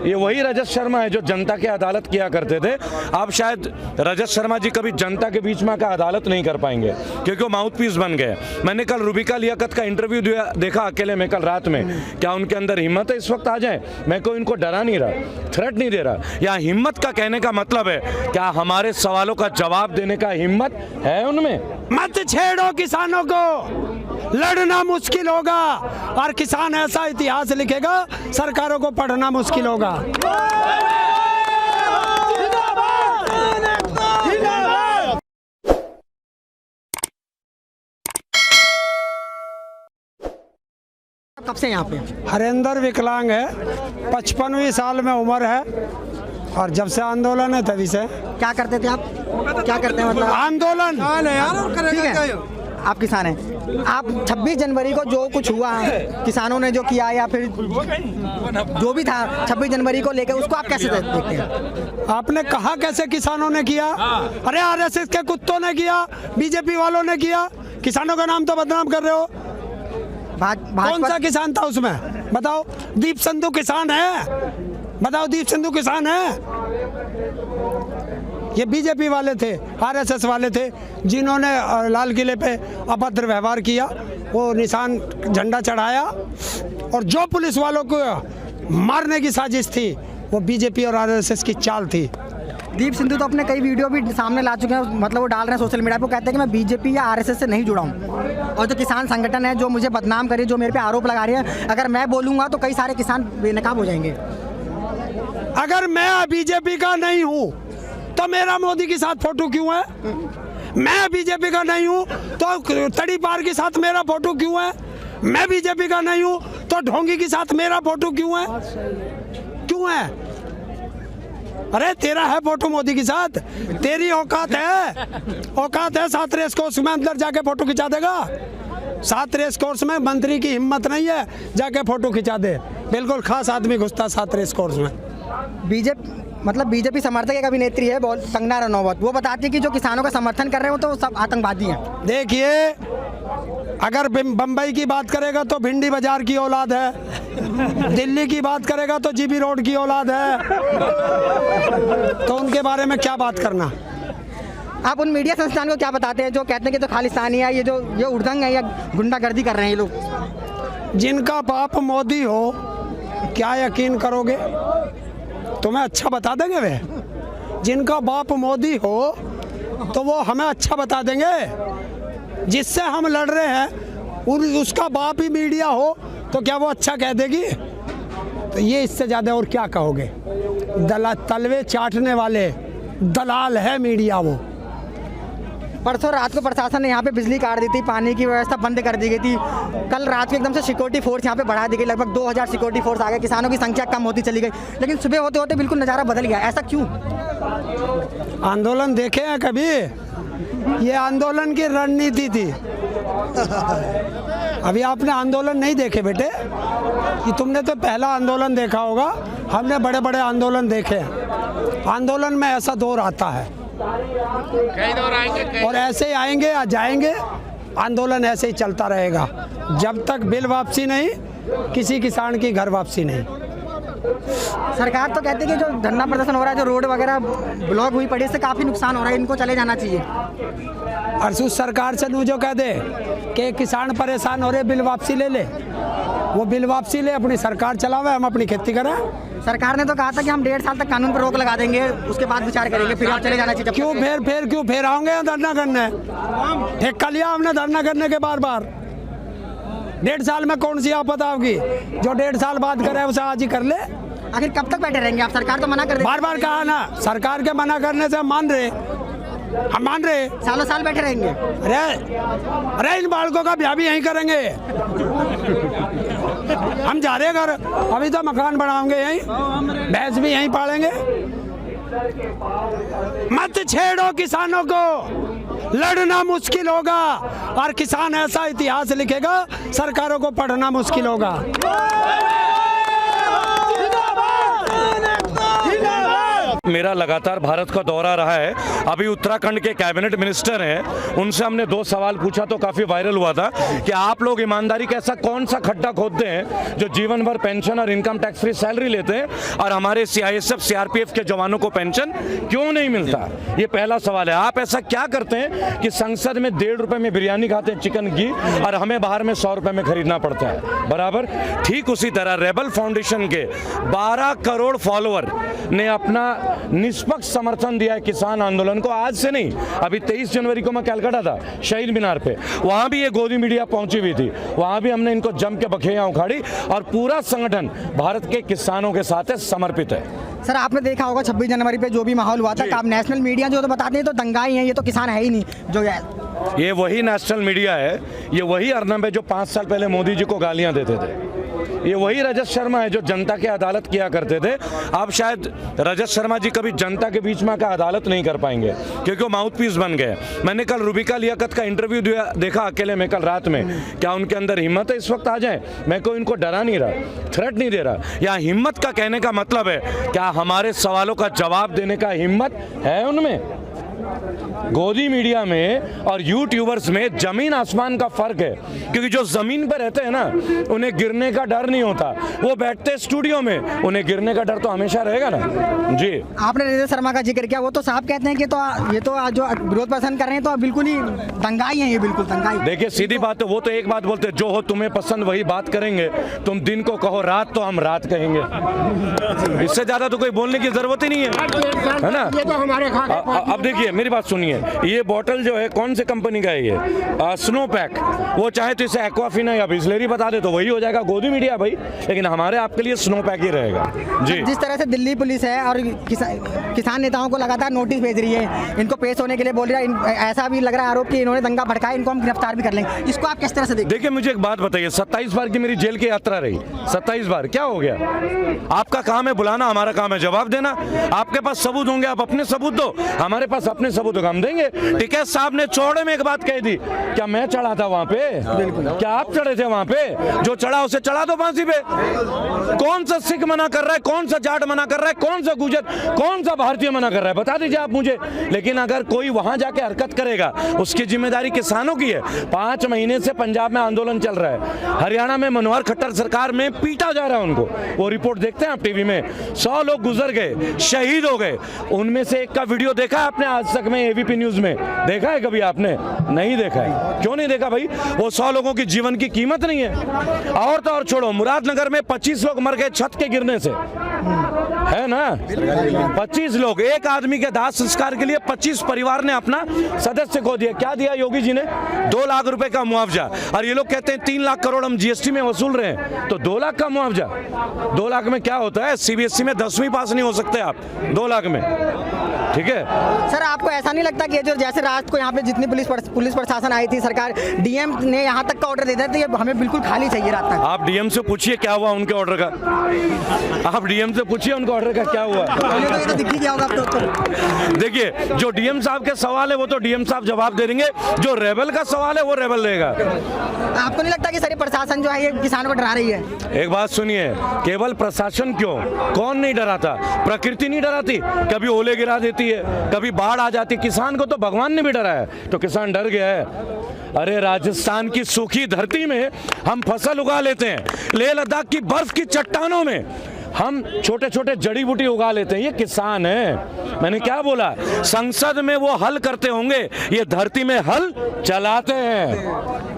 ये वही रजत शर्मा है जो जनता की अदालत किया करते थे। अब शायद रजत शर्मा जी कभी जनता के बीच में आकर अदालत नहीं कर पाएंगे क्योंकि वो माउथ पीस बन गए। मैंने कल रुबिका लियाकत का इंटरव्यू देखा अकेले में कल रात में। क्या उनके अंदर हिम्मत है इस वक्त आ जाए? मैं कोई इनको डरा नहीं रहा, थ्रेट नहीं दे रहा। या हिम्मत का कहने का मतलब है क्या हमारे सवालों का जवाब देने का हिम्मत है उनमें? मत छेड़ो किसानों को, लड़ना मुश्किल होगा और किसान ऐसा इतिहास लिखेगा सरकारों को पढ़ना मुश्किल होगा। कब से यहाँ पे? हरेंद्र विकलांग है, 55वीं साल में उम्र है और जब से आंदोलन है तभी से। क्या करते थे आप? क्या करते हैं मतलब? आंदोलन। ठीक है, आप किसान हैं। आप 26 जनवरी को जो कुछ हुआ किसानों ने जो किया या फिर जो भी था 26 जनवरी को लेकर, उसको आप कैसे देखते हैं? आपने कहा कैसे किसानों ने किया? अरे आरएसएस के कुत्तों ने किया, बीजेपी वालों ने किया। किसानों का नाम तो बदनाम कर रहे हो। कौन सा किसान था उसमें? बताओ। दीप संधू किसान है? बताओ, दीप संधू किसान है? ये बीजेपी वाले थे, आरएसएस वाले थे जिन्होंने लाल किले पे अभद्र व्यवहार किया, वो निशान झंडा चढ़ाया। और जो पुलिस वालों को मारने की साजिश थी वो बीजेपी और आरएसएस की चाल थी। दीप सिंधु तो अपने कई वीडियो भी सामने ला चुके हैं, मतलब वो डाल रहे हैं सोशल मीडिया पे, वो कहते हैं कि मैं बीजेपी या आरएसएस से नहीं जुड़ा हूँ। और जो किसान संगठन है जो मुझे बदनाम करे, जो मेरे पे आरोप लगा रही है, अगर मैं बोलूँगा तो कई सारे किसान बेनकाब हो जाएंगे। अगर मैं बीजेपी का नहीं हूँ तो मेरा मोदी के साथ फोटो क्यों है? मैं बीजेपी का नहीं हूँ तो तड़ी पार के साथ मेरा फोटो क्यों है? मैं बीजेपी का नहीं हूँ तो ढोंगी के साथ मेरा फोटो क्यों है? क्यों है? अरे तेरा है फोटो मोदी के साथ? तेरी औकात है? औकात है 7 रेस कोर्स में अंदर जाके फोटो खिंचा देगा? 7 रेस कोर्स में मंत्री की हिम्मत नहीं है जाके फोटो खिंचा दे। बिल्कुल खास आदमी घुसता 7 रेस कोर्स में। बीजेपी समर्थक एक अभिनेत्री है कंगना रनौत, वो बताती है कि जो किसानों का समर्थन कर रहे हो तो वो सब आतंकवादी हैं। देखिए, अगर बम्बई की बात करेगा तो भिंडी बाजार की औलाद है, दिल्ली की बात करेगा तो जीबी रोड की औलाद है, तो उनके बारे में क्या बात करना? आप उन मीडिया संस्थान को क्या बताते हैं जो कहते हैं कि तो खालिस्तानी है, ये उड़दंग है या गुंडागर्दी कर रहे हैं ये लोग? जिनका बाप मोदी हो क्या यकीन करोगे? तुम्हें अच्छा बता देंगे वे? जिनका बाप मोदी हो तो वो हमें अच्छा बता देंगे। जिससे हम लड़ रहे हैं उसका बाप ही मीडिया हो तो क्या वो अच्छा कह देगी? तो ये इससे ज़्यादा और क्या कहोगे? तलवे चाटने वाले दलाल है मीडिया वो। परसों रात को प्रशासन ने यहाँ पे बिजली काट दी थी, पानी की व्यवस्था बंद कर दी गई थी। कल रात को एकदम से सिक्योरिटी फोर्स यहाँ पे बढ़ा दी गई, लगभग 2000 सिक्योरिटी फोर्स आ गए। किसानों की संख्या कम होती चली गई, लेकिन सुबह होते होते बिल्कुल नज़ारा बदल गया। ऐसा क्यों? आंदोलन देखे हैं कभी? ये आंदोलन की रणनीति थी। अभी आपने आंदोलन नहीं देखे बेटे, कि तुमने तो पहला आंदोलन देखा होगा। हमने बड़े बड़े आंदोलन देखे हैं। आंदोलन में ऐसा दौर आता है, कई दौर आएंगे और ऐसे ही आएंगे या जाएंगे। आंदोलन ऐसे ही चलता रहेगा जब तक बिल वापसी नहीं, किसी किसान की घर वापसी नहीं। सरकार तो कहती है कि जो धरना प्रदर्शन हो रहा है, जो रोड वगैरह ब्लॉक हुई पड़ी, इससे काफ़ी नुकसान हो रहा है, इनको चले जाना चाहिए। और उस सरकार से जो कह दे कि किसान परेशान हो रहे, बिल वापसी ले ले, वो बिल वापसी ले, अपनी सरकार चलावे, हम अपनी खेती करें। सरकार ने तो कहा था कि हम 1.5 साल तक कानून पर रोक लगा देंगे, उसके बाद विचार करेंगे, फिर आप चले जाना चाहिए। क्यों फिर आओगे धरना करने? ठेका लिया हमने धरना करने के बार 1.5 साल में कौन सी आफत आओगी? जो 1.5 साल बाद करे उसे आज ही कर ले। आखिर कब तक बैठे रहेंगे आप? सरकार तो मना कर रही है। बार कहा ना, सरकार के मना करने से हम मान रहे। सालों साल बैठे रहेंगे। अरे इन बालकों का ब्याह भी यहीं करेंगे। हम जा रहे घर, अभी तो मकान बनाएंगे यहीं, भैंस भी यहीं पालेंगे। मत छेड़ो किसानों को, लड़ना मुश्किल होगा और किसान ऐसा इतिहास लिखेगा सरकारों को पढ़ना मुश्किल होगा। मेरा लगातार भारत का दौरा रहा है। अभी उत्तराखंड के कैबिनेट मिनिस्टर हैं, उनसे हमने 2 सवाल पूछा तो काफ़ी वायरल हुआ था कि आप लोग ईमानदारी का ऐसा कौन सा खड्डा खोदते हैं जो जीवन भर पेंशन और इनकम टैक्स फ्री सैलरी लेते हैं और हमारे CISF CRPF के जवानों को पेंशन क्यों नहीं मिलता। ये पहला सवाल है। आप ऐसा क्या करते हैं कि संसद में 1.5 रुपए में बिरयानी खाते हैं चिकन की और हमें बाहर में 100 रुपए में खरीदना पड़ता है बराबर। ठीक उसी तरह रेबल फाउंडेशन के 12 करोड़ फॉलोअर ने अपना निष्पक्ष समर्थन दिया है किसान आंदोलन को। आज से नहीं, अभी 23 जनवरी को मैं कलकत्ता था शहीद मीनार पे, वहां भी ये गोदी मीडिया पहुंची हुई थी, वहां भी हमने इनको जम के बखेड़ियां उखाड़ी और पूरा संगठन भारत के किसानों के साथ है, समर्पित है। सर आपने देखा होगा 26 जनवरी पे जो भी माहौल हुआ था, आप नेशनल मीडिया जो तो बताते हैं तो दंगाई हैं, ये तो किसान है ही नहीं जो ये वही नेशनल मीडिया है, ये वही अर्नब है जो 5 साल पहले मोदी जी को गालियां देते थे, ये वही रजत शर्मा है जो जनता की अदालत किया करते थे। अब शायद रजत शर्मा जी कभी जनता के बीच में आकर अदालत नहीं कर पाएंगे क्योंकि वो माउथ पीस बन गए। मैंने कल रूबिका लियाकत का इंटरव्यू देखा अकेले में कल रात में। क्या उनके अंदर हिम्मत है इस वक्त आ जाए? मैं कोई इनको डरा नहीं रहा, थ्रेट नहीं दे रहा। या हिम्मत का कहने का मतलब है क्या हमारे सवालों का जवाब देने का हिम्मत है उनमें? गोदी मीडिया में और यूट्यूबर्स में जमीन आसमान का फर्क है, क्योंकि जो जमीन पर रहते हैं ना उन्हें गिरने का डर नहीं होता, वो बैठते स्टूडियो में, उन्हें गिरने का डर तो हमेशा रहेगा ना जी। आपने रजत शर्मा का जिक्र किया, वो तो साहब कहते हैं कि तो ये तो जो विरोध प्रदर्शन कर रहे हैं तो बिल्कुल ही दंगाई है, ये बिल्कुल दंगाई। देखिए सीधी बात है, वो तो एक बात बोलते हैं जो हो तुम्हें पसंद वही बात करेंगे, तुम दिन को कहो रात तो हम रात कहेंगे, इससे ज्यादा तो कोई बोलने की जरूरत ही नहीं है ना। अब देखिए मेरी बात सुनिए, ये बोतल जो है कौन से कंपनी का है ये? Snow pack. वो चाहे तो इसे एक्वाफिना या बिस्लेरी बता दे तो वही हो जाएगा, गोदी मीडिया भाई, लेकिन हमारे आपके लिए स्नो पैक ही रहेगा जी। जिस तरह से दिल्ली पुलिस है और किसान नेताओं को लगातार नोटिस भेज रही है, इनको पेश होने के लिए बोल रहा है, ऐसा भी लग रहा है आरोप कि इन्होंने दंगा भड़काया, इनको हम गिरफ्तार भी कर लेंगे, इसको आप किस तरह से देखते? देखिए मुझे एक बात बताइए, 27 बार की मेरी जेल की यात्रा रही, 27 बार, क्या हो गया? आपका काम है बुलाना, हमारा काम है जवाब देना। आपके पास सबूत होंगे आप अपने सबूत दो, हमारे पास अपने सबूत हम देंगे। टिकैत साहब ने चौड़े में एक बात कह दी, क्या मैं चढ़ा था वहां पे? क्या आप चढ़े थे वहां पे? जो चढ़ा उसे चढ़ा दो फांसी पे। कौन सा सिख मना कर रहा है, कौन सा जाट मना कर रहा है, कौन सा गुजर, कौन सा भारतीय मना कर रहा है, बता दीजिए आप मुझे। लेकिन अगर कोई वहां जाके हरकत करेगा उसकी जिम्मेदारी किसानों की है। 5 महीने से पंजाब में आंदोलन चल रहा है, हरियाणा में मनोहर खट्टर सरकार में पीटा जा रहा है उनको, वो रिपोर्ट देखते हैं आप टीवी में, 100 लोग गुजर गए, शहीद हो गए। उनमें से एक का वीडियो देखा है आपने आज तक में एबीपी न्यूज में? देखा है कभी आपने? नहीं देखा है। क्यों नहीं देखा भाई? वो 100 लोगों की जीवन की कीमत नहीं है। और तो और छोड़ो, मुरादनगर में 25 लोग मर गए छत के गिरने से, है ना? 25 लोग, एक आदमी के दाह संस्कार के लिए 25 परिवार ने अपना सदस्य खो दिया। क्या दिया योगी जी ने? 2 लाख रुपए का मुआवजा। और ये लोग कहते हैं 3 लाख करोड़ हम जीएसटी में वसूल रहे हैं, तो 2 लाख का मुआवजा। 2 लाख में क्या होता है? सीबीएसई में 10वीं पास नहीं हो सकते आप 2 लाख में, ठीक है? सर आपको ऐसा नहीं लगता कि जो जैसे रात को यहाँ पे जितनी पुलिस प्रशासन आई थी, सरकार डीएम ने यहाँ तक का ऑर्डर दे दिया था, ये हमें बिल्कुल खाली चाहिए रात तक? आप डीएम से पूछिए क्या हुआ उनके ऑर्डर का, आप डीएम से पूछिए उनके ऑर्डर का क्या हुआ। तो ये तो दिख ही गया होगा अब तो। देखिए जो डीएम साहब के सवाल है वो तो डीएम साहब जवाब दे देंगे, जो रेबल का सवाल है वो रेबल देगा। आपको नहीं लगता कि सारी प्रशासन जो है ये किसानों को डरा रही है? एक बात सुनिए, केवल प्रशासन क्यों, कौन नहीं डराता? प्रकृति नहीं डराती? कभी ओले गिरा देती है, कभी बाढ़ आ जाती, किसान को तो भगवान ने भी डरा है, तो किसान डर गया है। अरे राजस्थान की सूखी धरती में हम फसल उगा लेते हैं, लेह लद्दाख की बर्फ की चट्टानों में हम छोटे छोटे जड़ी बूटी उगा लेते हैं, ये किसान है। मैंने क्या बोला? संसद में वो हल करते होंगे, ये धरती में हल चलाते हैं।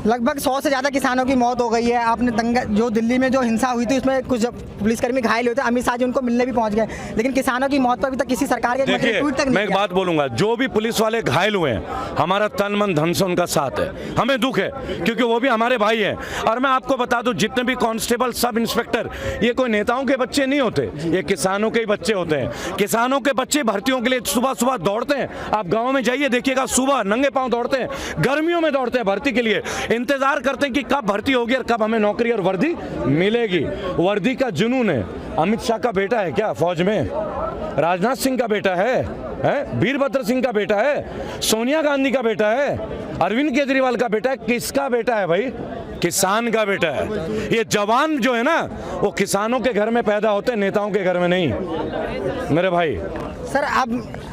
लगभग 100 से ज़्यादा किसानों की मौत हो गई है। आपने दंगा जो दिल्ली में जो हिंसा हुई थी उसमें कुछ पुलिसकर्मी घायल हुए थे, अमित शाह जी उनको मिलने भी पहुंच गए, लेकिन किसानों की मौत पर अभी तक किसी सरकार के ट्वीट तक नहीं। मैं एक बात बोलूंगा, जो भी पुलिस वाले घायल हुए हैं, हमारा तन मन धन से उनका साथ है, हमें दुख है क्योंकि वो भी हमारे भाई हैं। और मैं आपको बता दूं, जितने भी कांस्टेबल, सब इंस्पेक्टर, ये कोई नेताओं के बच्चे नहीं होते, ये किसानों के ही बच्चे होते हैं। किसानों के बच्चे भर्तियों के लिए सुबह सुबह दौड़ते हैं। आप गाँव में जाइए देखिएगा, सुबह नंगे पाँव दौड़ते हैं, गर्मियों में दौड़ते हैं भर्ती के लिए, इंतजार करते हैं कि कब भर्ती होगी और कब हमें नौकरी और वर्दी मिलेगी। वर्दी का जुनून है। अमित शाह का बेटा है क्या फौज में? राजनाथ सिंह का बेटा है? वीरभद्र सिंह का बेटा है? सोनिया गांधी का बेटा है? अरविंद केजरीवाल का बेटा है? किसका बेटा है भाई? किसान का बेटा है। ये जवान जो है ना वो किसानों के घर में पैदा होते हैं, नेताओं के घर में नहीं मेरे भाई। सर अब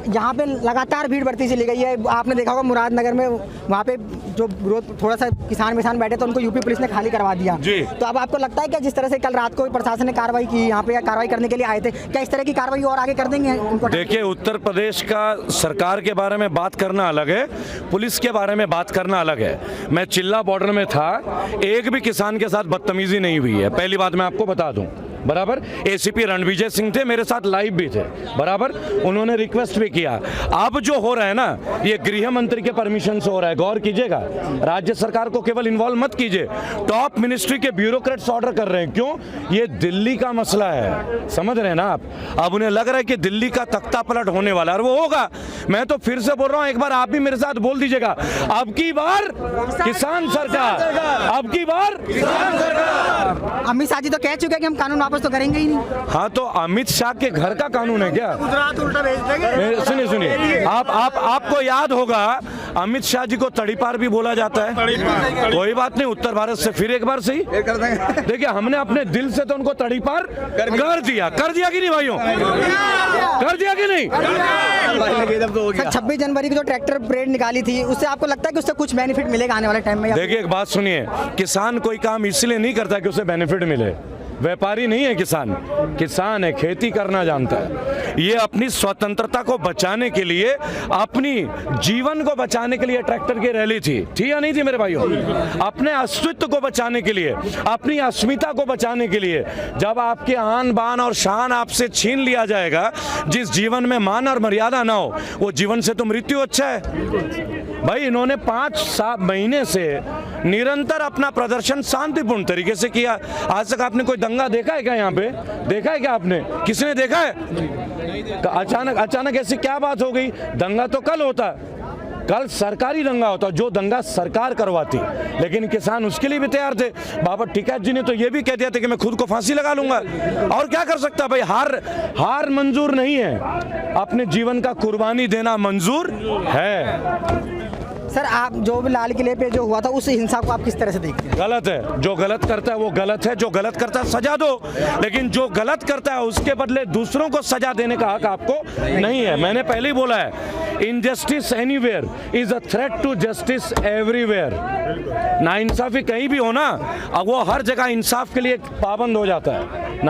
यहाँ पे लगातार भीड़ बढ़ती चली गई है। आपने देखा होगा मुरादनगर में वहाँ पे जो विरोध थोड़ा सा किसान बैठे तो उनको यूपी पुलिस ने खाली करवा दिया जी। तो अब आपको लगता है कि जिस तरह से कल रात को प्रशासन ने कार्रवाई की यहाँ पे, कार्रवाई करने के लिए आए थे, क्या इस तरह की कार्रवाई और आगे कर देंगे उनको? देखिए, उत्तर प्रदेश का सरकार के बारे में बात करना अलग है, पुलिस के बारे में बात करना अलग है। मैं चिल्ला बॉर्डर में था, एक भी किसान के साथ बदतमीजी नहीं हुई है, पहली बात मैं आपको बता दूं। बराबर, एसीपी रणविजय सिंह थे, मेरे साथ लाइव भी थे, बराबर, उन्होंने रिक्वेस्ट भी किया। अब जो हो रहा है ना, ये गृह मंत्री के परमिशन से हो रहा है, गौर कीजिएगा, राज्य सरकार को केवल इन्वॉल्व मत कीजिए। टॉप मिनिस्ट्री के ब्यूरोक्रेट्स ऑर्डर कर रहे हैं, क्यों? ये दिल्ली का मसला है, समझ रहे हैं ना आप? अब उन्हें लग रहा है कि दिल्ली का तख्ता पलट होने वाला है, और वो होगा। मैं तो फिर से बोल रहा हूं, एक बार आप भी मेरे साथ बोल दीजिएगा, अब की बार किसान सरकार, अब की बार किसान सरकार। अमित शाह जी तो कह चुके हैं कि हम कानून वापस तो करेंगे ही नहीं। हाँ, तो अमित शाह के घर का कानून है क्या? गुजरात उल्टा भेज देंगे। सुनिए, आपको याद होगा अमित शाह जी को तड़ीपार भी बोला जाता है। कोई बात नहीं, उत्तर भारत से फिर एक बार सही देखिए, हमने अपने दिल से तो उनको तड़ीपार कर दिया कि नहीं भाइयों? कर दिया कि नहीं? सर 26 जनवरी की जो ट्रैक्टर परेड निकाली थी, उससे आपको लगता है कि उससे कुछ बेनिफिट मिलेगा आने वाले टाइम में? देखिए, एक बात सुनिए, किसान कोई काम इसलिए नहीं करता कि उसे बेनिफिट मिले। व्यापारी नहीं है किसान, किसान है, खेती करना जानता है। ये अपनी स्वतंत्रता को बचाने के लिए, अपनी जीवन को बचाने के लिए ट्रैक्टर की रैली थी या नहीं थी मेरे भाइयों? अपने अस्तित्व को बचाने के लिए, अपनी अस्मिता को बचाने के लिए। जब आपके आन बान और शान आपसे छीन लिया जाएगा, जिस जीवन में मान और मर्यादा ना हो, वो जीवन से तो मृत्यु अच्छा है भाई। इन्होंने 5-7 महीने से निरंतर अपना प्रदर्शन शांतिपूर्ण तरीके से किया। आज तक आपने कोई दंगा देखा है क्या? यहाँ पे देखा है क्या आपने? किसने देखा है? अचानक ऐसी क्या बात हो गई? दंगा तो कल होता, कल सरकारी दंगा होता, जो दंगा सरकार करवाती, लेकिन किसान उसके लिए भी तैयार थे। बाबा टिकैत जी ने तो ये भी कह दिया था कि मैं खुद को फांसी लगा लूंगा। और क्या कर सकता भाई? हार मंजूर नहीं है, अपने जीवन का कुर्बानी देना मंजूर है। सर आप जो भी लाल किले पे जो हुआ था, उस हिंसा को आप किस तरह से देखते हैं? गलत है, जो गलत करता है वो गलत है, जो गलत करता है सजा दो, लेकिन जो गलत करता है उसके बदले दूसरों को सजा देने का हक आपको नहीं है। मैंने पहले ही बोला है, injustice anywhere is a threat to justice everywhere. नाइंसाफी कहीं भी हो ना, अब वो हर जगह इंसाफ के लिए पाबंद हो जाता है।